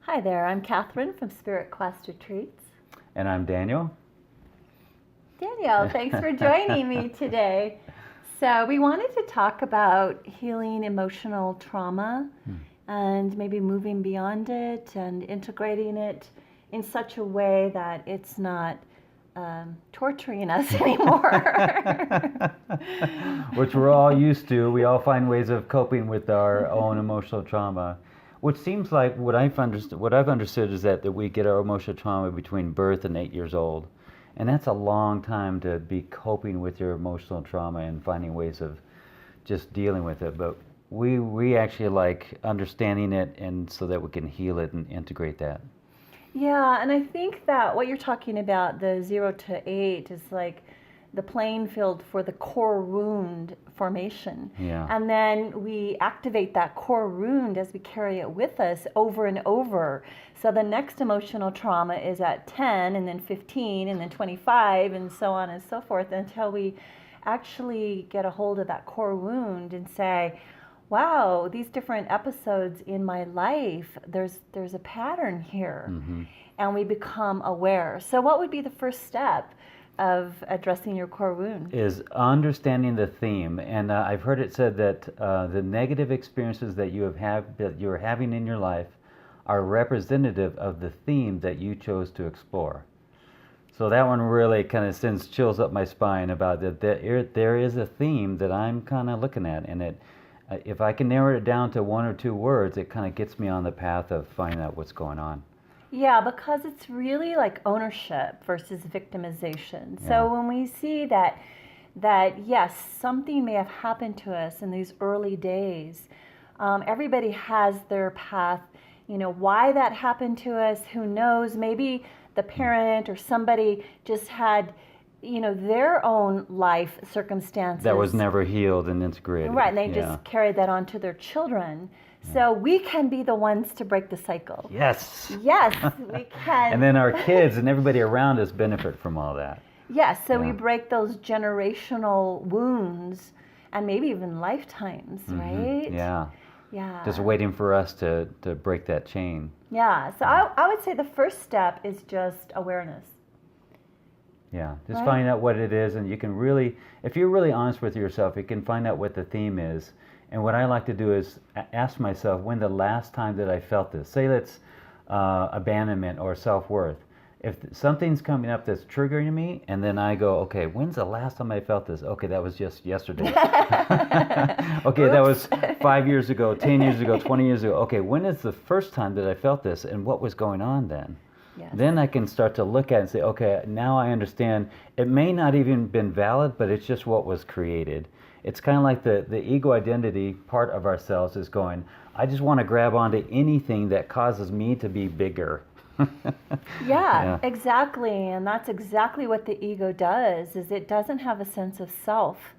Hi there, I'm Catherine from Spirit Quest Retreats. And I'm Daniel. Danielle, thanks for joining me today. So, we wanted to talk about healing emotional trauma and maybe moving beyond it and integrating it in such a way that it's not torturing us anymore. Which we're all used to. We all find ways of coping with our own emotional trauma. Which seems like what I've understood is that we get our emotional trauma between birth and 8 years old. And that's a long time to be coping with your emotional trauma and finding ways of just dealing with it. But we actually like understanding it and so that we can heal it and integrate that. Yeah, and I think that what you're talking about, the 0 to 8, is like the playing field for the core wound formation. Yeah. And then we activate that core wound as we carry it with us over and over. So the next emotional trauma is at 10, and then 15, and then 25, and so on and so forth, until we actually get a hold of that core wound and say, wow, these different episodes in my life, there's a pattern here. Mm-hmm. And we become aware. So what would be the first step of addressing your core wound? Is understanding the theme. And I've heard it said that the negative experiences that that you're having in your life are representative of the theme that you chose to explore. So that one really kind of sends chills up my spine about that there is a theme that I'm kind of looking at, and if I can narrow it down to one or two words, it kind of gets me on the path of finding out what's going on. Yeah, because it's really like ownership versus victimization. Yeah. So when we see that yes, something may have happened to us in these early days, everybody has their path. You know, why that happened to us, who knows? Maybe the parent or somebody just had, their own life circumstances. That was never healed and integrated. Right, and they just carried that on to their children. So we can be the ones to break the cycle. Yes. Yes, we can. And then our kids and everybody around us benefit from all that. Yes, so we break those generational wounds and maybe even lifetimes, right? Yeah. Yeah. Just waiting for us to break that chain. Yeah, so I would say the first step is just awareness. Yeah, just Right? finding out what it is, and you can really, if you're really honest with yourself, you can find out what the theme is. And what I like to do is ask myself, when the last time that I felt this? Say that's abandonment or self-worth. If something's coming up that's triggering me, and then I go, okay, when's the last time I felt this? Okay, that was just yesterday. Okay, that was 5 years ago, 10 years ago, 20 years ago. Okay, when is the first time that I felt this, and what was going on then? Yes. Then I can start to look at it and say, okay, now I understand. It may not even been valid, but it's just what was created. It's kind of like the ego identity part of ourselves is going, I just want to grab onto anything that causes me to be bigger. Yeah, exactly. And that's exactly what the ego does, is it doesn't have a sense of self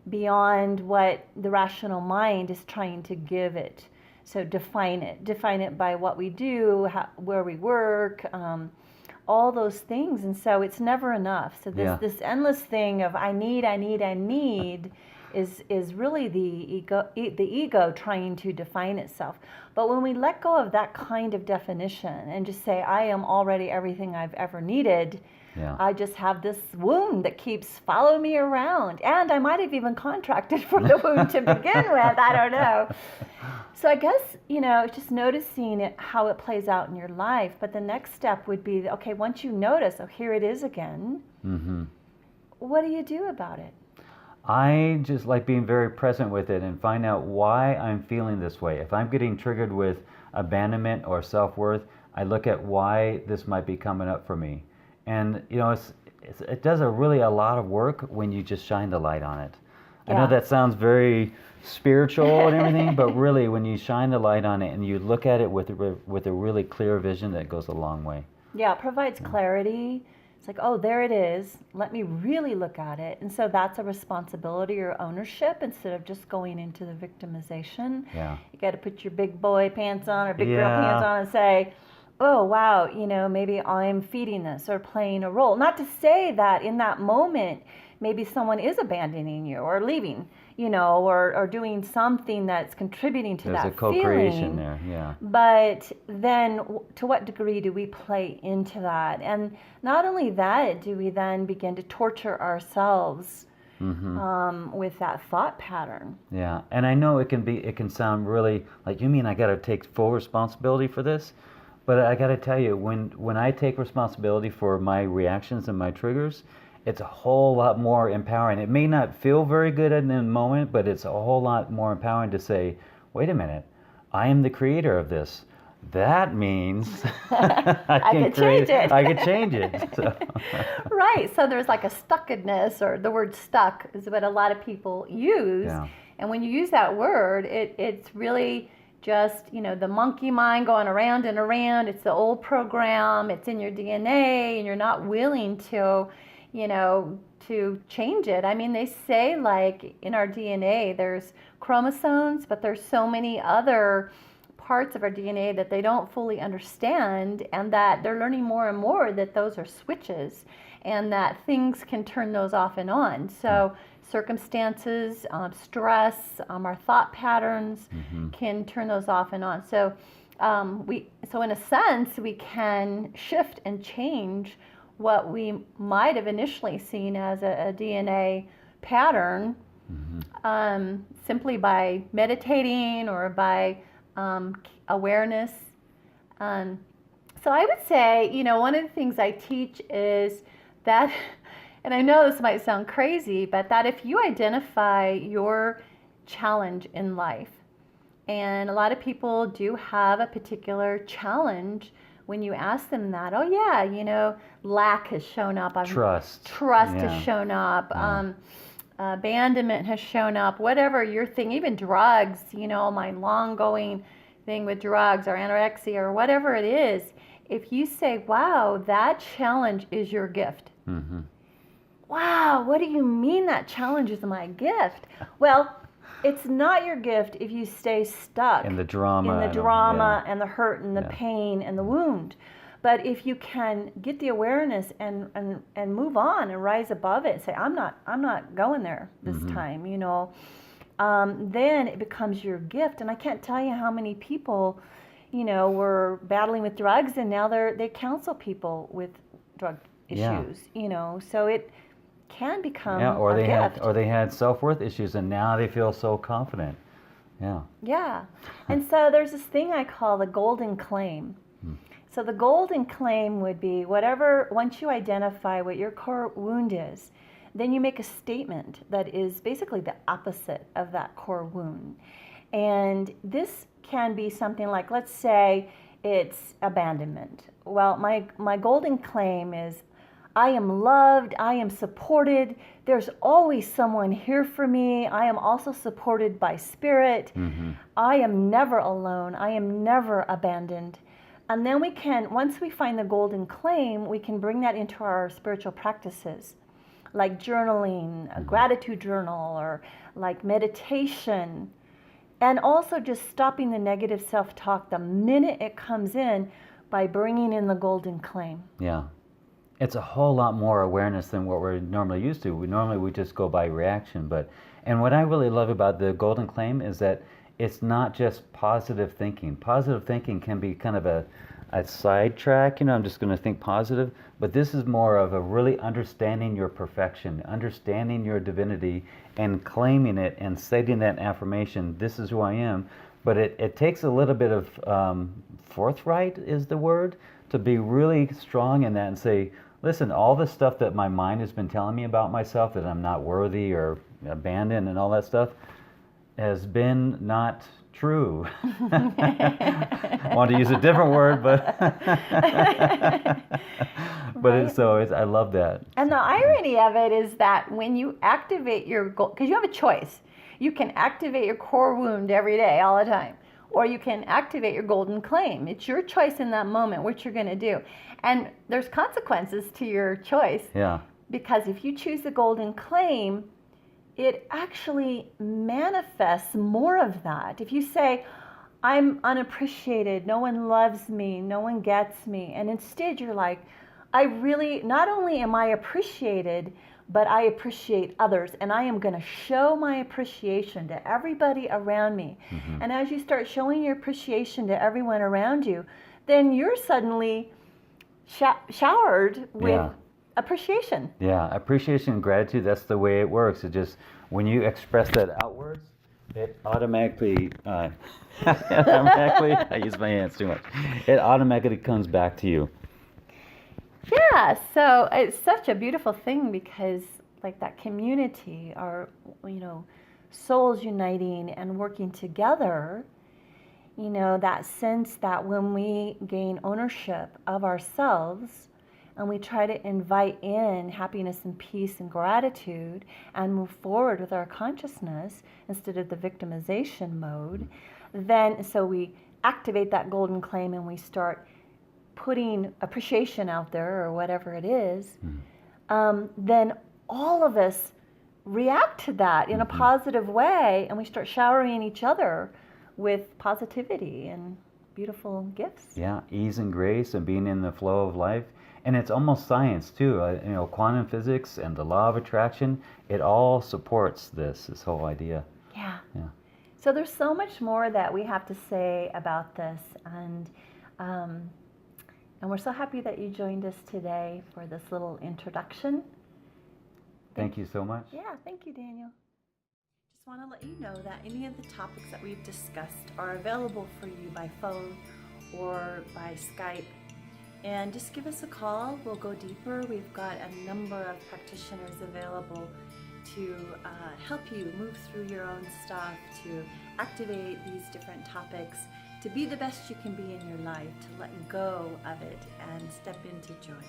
beyond what the rational mind is trying to give it. So define it by what we do, where we work, all those things. And so it's never enough. So this endless thing of I need is really the ego trying to define itself. But when we let go of that kind of definition and just say, I am already everything I've ever needed, I just have this wound that keeps following me around. And I might have even contracted for the wound to begin with. I don't know. So I guess, just noticing how it plays out in your life. But the next step would be, okay, once you notice, oh, here it is again, what do you do about it? I just like being very present with it and find out why I'm feeling this way. If I'm getting triggered with abandonment or self-worth, I look at why this might be coming up for me. And, it does a lot of work when you just shine the light on it. Yeah. I know that sounds very spiritual and everything, but really when you shine the light on it and you look at it with a really clear vision, that goes a long way. Yeah, it provides clarity. It's like, oh, there it is. Let me really look at it. And so that's a responsibility or ownership instead of just going into the victimization. Yeah. You got to put your big boy pants on or big girl pants on and say, oh, wow, maybe I'm feeding this or playing a role. Not to say that in that moment maybe someone is abandoning you or leaving, or doing something that's contributing to There's that a co-creation feeling. there, yeah. But then to what degree do we play into that? And not only that, do we then begin to torture ourselves with that thought pattern? Yeah, and I know it can sound really like, you mean I got to take full responsibility for this? But I got to tell you, when I take responsibility for my reactions and my triggers, it's a whole lot more empowering. It may not feel very good in the moment, but it's a whole lot more empowering to say, wait a minute, I am the creator of this. That means I can change it. I can change it. So. Right. So there's like a stuckedness, or the word stuck is what a lot of people use. Yeah. And when you use that word, it's really just, the monkey mind going around and around. It's the old program. It's in your DNA, and you're not willing to, to change it. I mean, they say, like, in our DNA, there's chromosomes, but there's so many other parts of our DNA that they don't fully understand, and that they're learning more and more that those are switches, and that things can turn those off and on. So circumstances, stress, our thought patterns can turn those off and on. So so in a sense, we can shift and change what we might have initially seen as a DNA pattern simply by meditating or by awareness. So I would say, one of the things I teach is that, and I know this might sound crazy, but that if you identify your challenge in life, and a lot of people do have a particular challenge, when you ask them that, oh yeah, lack has shown up. Trust has shown up. Abandonment has shown up. Whatever your thing, even drugs, my long-going thing with drugs or anorexia or whatever it is, if you say, wow, that challenge is your gift. Wow, what do you mean that challenge is my gift? Well, it's not your gift if you stay stuck in the drama and the hurt and the pain and the wound. But if you can get the awareness and move on and rise above it and say, I'm not going there this time, then it becomes your gift. And I can't tell you how many people, were battling with drugs, and now they counsel people with drug issues, so it can become or a gift. they had self-worth issues, and now they feel so confident. Yeah. And so there's this thing I call the golden claim. So the golden claim would be once you identify what your core wound is, then you make a statement that is basically the opposite of that core wound. And this can be something like, let's say it's abandonment. Well, my golden claim is, I am loved, I am supported, there's always someone here for me, I am also supported by spirit, I am never alone, I am never abandoned. And then once we find the golden claim, we can bring that into our spiritual practices, like journaling, a gratitude journal, or like meditation, and also just stopping the negative self-talk the minute it comes in by bringing in the golden claim. Yeah. It's a whole lot more awareness than what we're normally used to. We just go by reaction. And what I really love about the golden claim is that it's not just positive thinking. Positive thinking can be kind of a sidetrack, I'm just going to think positive. But this is more of a really understanding your perfection, understanding your divinity, and claiming it and stating that affirmation, this is who I am. But it takes a little bit of forthright is the word, to be really strong in that and say, listen, all the stuff that my mind has been telling me about myself, that I'm not worthy or abandoned and all that stuff, has been not true. I want to use a different word, but I love that. And the irony of it is that when you activate your goal, because you have a choice, you can activate your core wound every day, all the time, or you can activate your golden claim. It's your choice in that moment what you're going to do. And there's consequences to your choice. Yeah. Because if you choose the golden claim, it actually manifests more of that. If you say, I'm unappreciated, no one loves me, no one gets me, and instead you're like, I really, not only am I appreciated, but I appreciate others, and I am going to show my appreciation to everybody around me. Mm-hmm. And as you start showing your appreciation to everyone around you, then you're suddenly showered with Yeah. appreciation. Yeah, appreciation and gratitude, that's the way it works. It just, when you express that outwards, it automatically, I use my hands too much. It automatically comes back to you. Yeah, so it's such a beautiful thing because like that community are, souls uniting and working together, that sense that when we gain ownership of ourselves and we try to invite in happiness and peace and gratitude and move forward with our consciousness instead of the victimization mode, then so we activate that golden claim and we start putting appreciation out there or whatever it is, then all of us react to that in a positive way and we start showering each other with positivity and beautiful gifts. Yeah, ease and grace and being in the flow of life. And it's almost science too. Quantum physics and the law of attraction, it all supports this whole idea. Yeah. Yeah. So there's so much more that we have to say about this, and we're so happy that you joined us today for this little introduction. Thank you so much. Yeah, thank you, Daniel. Just want to let you know that any of the topics that we've discussed are available for you by phone or by Skype. And just give us a call. We'll go deeper. We've got a number of practitioners available to help you move through your own stuff, to activate these different topics, to be the best you can be in your life, to let go of it and step into joy.